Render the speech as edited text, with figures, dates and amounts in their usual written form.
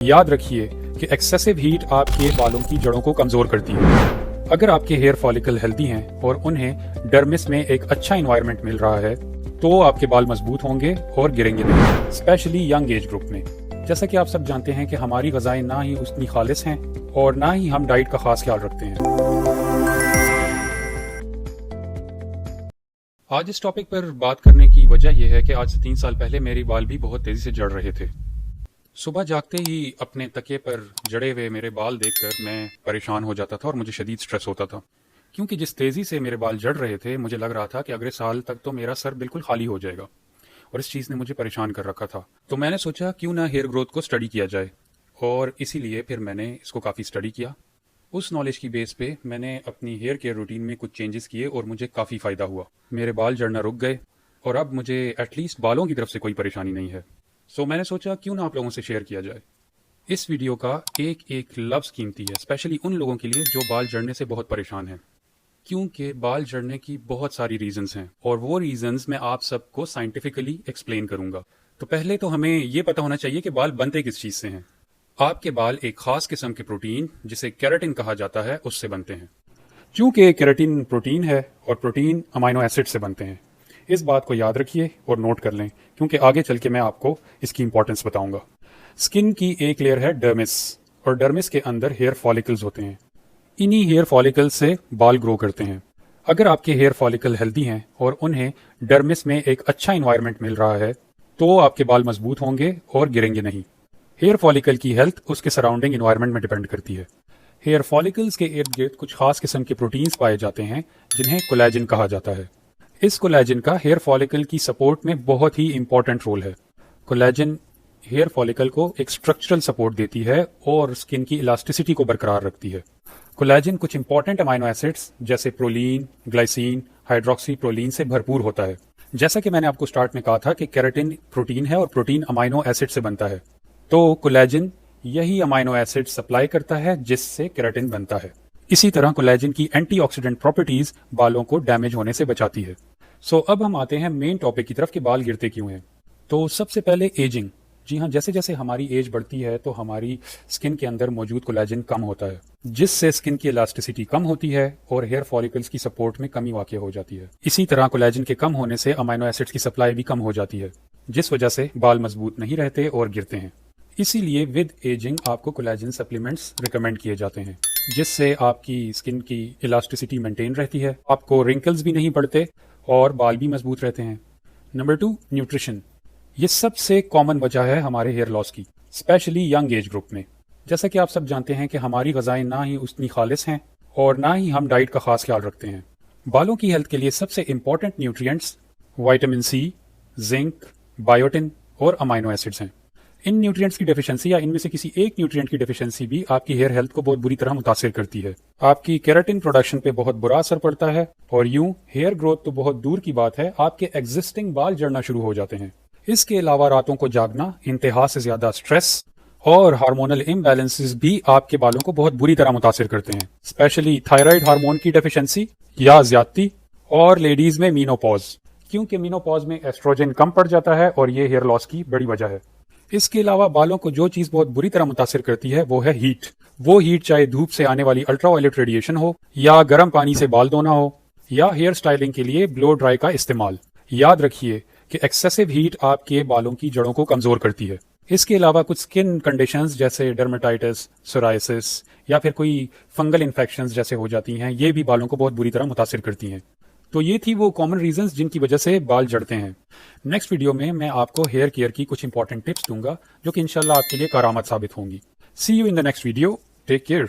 یاد رکھیے کہ ایکسیسو ہیٹ آپ کے بالوں کی جڑوں کو کمزور کرتی ہے۔ اگر آپ کے ہیئر فالیکل ہیلدی ہیں اور انہیں ڈرمس میں ایک اچھا انوائرمنٹ مل رہا ہے تو آپ کے بال مضبوط ہوں گے اور گریں گے نہیں، اسپیشلی ینگ ایج گروپ میں۔ جیسا کہ آپ سب جانتے ہیں کہ ہماری غذائیں نہ ہی اتنی خالص ہیں اور نہ ہی ہم ڈائٹ کا خاص خیال رکھتے ہیں۔ آج اس ٹاپک پر بات کرنے کی وجہ یہ ہے کہ آج سے 3 سال پہلے میرے بال بھی بہت تیزی سے جڑ رہے تھے۔ صبح جاگتے ہی اپنے تکیے پر جڑے ہوئے میرے بال دیکھ کر میں پریشان ہو جاتا تھا اور مجھے شدید سٹریس ہوتا تھا، کیونکہ جس تیزی سے میرے بال جڑ رہے تھے مجھے لگ رہا تھا کہ اگلے سال تک تو میرا سر بالکل خالی ہو جائے گا، اور اس چیز نے مجھے پریشان کر رکھا تھا۔ تو میں نے سوچا کیوں نہ ہیئر گروتھ کو اسٹڈی کیا جائے، اور اسی لیے پھر میں نے اس کو کافی اسٹڈی کیا۔ اس نالج کی بیس پہ میں نے اپنی ہیئر کیئر روٹین میں کچھ چینجز کیے اور مجھے کافی فائدہ ہوا۔ میرے بال جڑنا رک گئے اور اب مجھے ایٹ لیسٹ بالوں کی طرف سے کوئی پریشانی نہیں ہے۔ سو میں نے سوچا کیوں نہ آپ لوگوں سے شیئر کیا جائے۔ اس ویڈیو کا ایک ایک لفظ قیمتی ہے، اسپیشلی ان لوگوں کے لیے جو بال جڑنے سے بہت پریشان ہیں، کیونکہ بال جڑنے کی بہت ساری ریزنز ہیں اور وہ ریزنز میں آپ سب کو سائنٹیفکلی ایکسپلین کروں گا۔ تو پہلے تو ہمیں یہ پتہ ہونا چاہیے کہ بال بنتے کس چیز سے ہیں۔ آپ کے بال ایک خاص قسم کے پروٹین جسے کیراٹن کہا جاتا ہے اس سے بنتے ہیں۔ چونکہ کیراٹن پروٹین ہے اور پروٹین امینو ایسڈ سے بنتے ہیں، اس بات کو یاد رکھیے اور نوٹ کر لیں، کیونکہ آگے چل کے میں آپ کو اس کی امپورٹنس بتاؤں گا۔ اسکن کی ایک لیئر ہے ڈرمس، اور ڈرمس کے اندر ہیئر فالیکلز ہوتے ہیں۔ انہی ہیئر فالیکلز سے بال گرو کرتے ہیں۔ اگر آپ کے ہیئر فالیکل ہیلدی ہیں اور انہیں ڈرمس میں ایک اچھا انوائرمنٹ مل رہا ہے تو آپ کے بال مضبوط ہوں گے اور گریں گے نہیں۔ ہیئر فالیکل کی ہیلتھ اس کے سراؤنڈنگ انوائرمنٹ میں ڈیپینڈ کرتی ہے۔ ہیئر فالیکلز کے ارد گرد کچھ خاص قسم کے پروٹینز پائے جاتے ہیں جنہیں کولیجن کہا جاتا ہے۔ اس کولیجن کا ہیئر فالیکل کی سپورٹ میں بہت ہی امپورٹنٹ رول ہے۔ کولیجن ہیئر فالیکل کو ایک اسٹرکچرل سپورٹ دیتی ہے اور اسکن کی الاسٹیسٹی کو برقرار رکھتی ہے۔ کولیجن کچھ امپورٹنٹ امینو ایسڈز جیسے پرولین، گلائسین، ہائیڈروکسی پرولین سے بھرپور ہوتا ہے۔ جیسا کہ میں نے آپ کو سٹارٹ میں کہا تھا کہ کیراٹن پروٹین ہے اور پروٹین امینو ایسڈ سے بنتا ہے، تو کولیجن یہی امینو ایسڈ سپلائی کرتا ہے جس سے کیراٹن بنتا ہے۔ اسی طرح کولیجن کی اینٹی آکسیڈنٹ پراپرٹیز بالوں کو ڈیمیج ہونے سے بچاتی ہے۔ سو اب ہم آتے ہیں مین ٹاپک کی طرف کہ بال گرتے کیوں ہیں۔ تو سب سے پہلے ایجنگ۔ جی ہاں، جیسے جیسے ہماری ایج بڑھتی ہے تو ہماری اسکن کے اندر موجود کولیجن کم ہوتا ہے، جس سے اسکن کی الاسٹیسٹی کم ہوتی ہے اور ہیئر فالیکلز کی سپورٹ میں کمی واقع ہو جاتی ہے۔ اسی طرح کولیجن کے کم ہونے سے امینو ایسڈز کی سپلائی بھی کم ہو جاتی ہے، جس وجہ سے بال مضبوط نہیں رہتے اور گرتے ہیں۔ اسی لیے ود ایجنگ آپ کو کولیجن سپلیمنٹس ریکمینڈ کیے جاتے ہیں، جس سے آپ کی اسکن کی الاسٹیسٹی مینٹین رہتی ہے، آپ کو رنکلز بھی نہیں پڑتے اور بال بھی مضبوط رہتے ہیں۔ Number 2، nutrition. یہ سب سے کامن وجہ ہے ہمارے ہیئر لاس کی، اسپیشلی ینگ ایج گروپ میں۔ جیسا کہ آپ سب جانتے ہیں کہ ہماری غذائیں نہ ہی اتنی خالص ہیں اور نہ ہی ہم ڈائٹ کا خاص خیال رکھتے ہیں۔ بالوں کی ہیلتھ کے لیے سب سے important nutrients vitamin C, zinc, biotin اور امینو ایسڈز ہیں۔ ان نیوٹرینٹس کی ڈیفیشنسی یا ان میں سے کسی ایک نیوٹرینٹ کی ڈیفیشنسی بھی آپ کی ہیئر ہیلتھ کو بہت بری طرح متاثر کرتی ہے۔ آپ کی کیراٹن پروڈکشن پہ بہت برا اثر پڑتا ہے، اور یوں ہیئر گروتھ تو بہت دور کی بات ہے، آپ کے ایگزسٹنگ بال جڑنا شروع ہو جاتے ہیں۔ اس کے علاوہ راتوں کو جاگنا، انتہا سے زیادہ سٹریس اور ہارمونل امبیلنسز بھی آپ کے بالوں کو بہت بری طرح متاثر کرتے ہیں، اسپیشلی تھائرائیڈ ہارمون کی ڈیفیشنسی یا زیادتی، اور لیڈیز میں مینوپاز، کیونکہ مینوپاز میں ایسٹروجن کم پڑ جاتا ہے اور یہ ہیئر لاس کی بڑی وجہ ہے۔ اس کے علاوہ بالوں کو جو چیز بہت بری طرح متاثر کرتی ہے وہ ہے ہیٹ۔ وہ ہیٹ چاہے دھوپ سے آنے والی الٹرا وائلٹ ریڈیشن ہو، یا گرم پانی سے بال دھونا ہو، یا ہیئر سٹائلنگ کے لیے بلو ڈرائی کا استعمال۔ یاد رکھیے کہ ایکسیسو ہیٹ آپ کے بالوں کی جڑوں کو کمزور کرتی ہے۔ اس کے علاوہ کچھ سکن کنڈیشنز جیسے ڈرمیٹائٹس، سورائسس یا پھر کوئی فنگل انفیکشنز جیسے ہو جاتی ہیں، یہ بھی بالوں کو بہت بری طرح متاثر کرتی ہیں۔ تو یہ تھی وہ کامن ریزنز جن کی وجہ سے بال جڑتے ہیں۔ نیکسٹ ویڈیو میں آپ کو ہیئر کیئر کی کچھ امپورٹنٹ ٹپس دوں گا جو کہ انشاءاللہ آپ کے لیے کارآمد ثابت ہوں گی۔ See you in the next video, take care.